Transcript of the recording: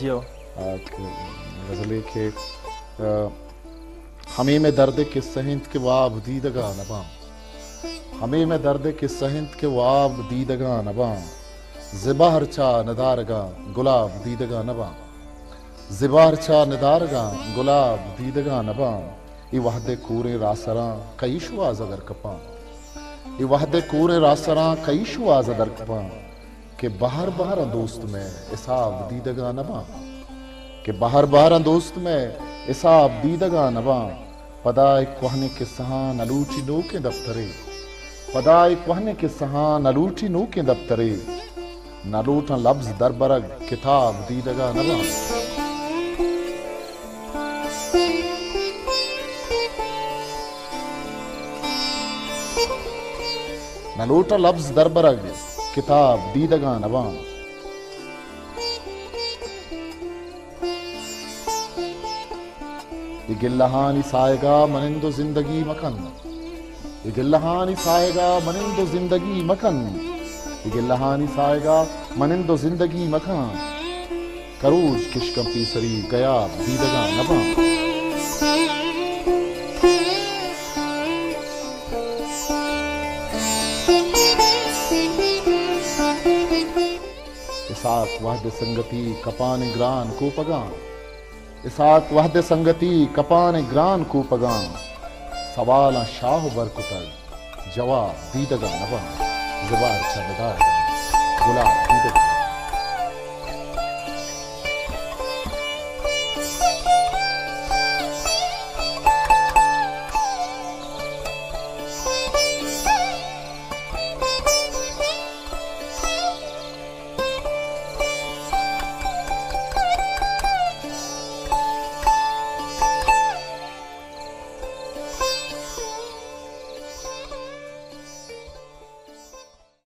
जियो गजले के हमें में दर्द के सहिंद के वाब दीदगा नबा हमें में दर्द के सहिंद के वाब दीदगा नबा ज़िबाहर चा नदारगा गुलाब दीदगा नबा ज़िबाहर चा नदारगा गुलाब दीदगा नबा ई वहदे कूरे रासरा कई शुआज़ अगर कपा ई वहदे कूरे रासरा कई शुआज़ अगर कपा के बाहर बाहर दोस्त में इसाब दीदगा नबा के बाहर बाहर दोस्त में इसाब दीदगा नबा पदाए कहने के सहा नलूची नो के दफ्तरे पदाए कहने के सहा नलूची नो के दफ्तरे नलूटा लफ्ज दरबरग किताब दीदगा नबा नलूटा लफ्ज दरबरग किताब दीदगा नबा गिल्लहानी साएगा मनिंदो जिंदगी मकन गिल्लहानी साएगा मनिंदो जिंदगी मकन गिल्लहानी साएगा मनिंदो जिंदगी मकन करूज किशकम पीसरी गया दीदगा नबा इसाक वहद संगति कपान ग्रान को पगान इसाक वहद संगति कपान ग्रान को पगान सवाल शाह बरकुतर जवाब दीदगा नबा ज़ुबार छा गुलाब दीदगा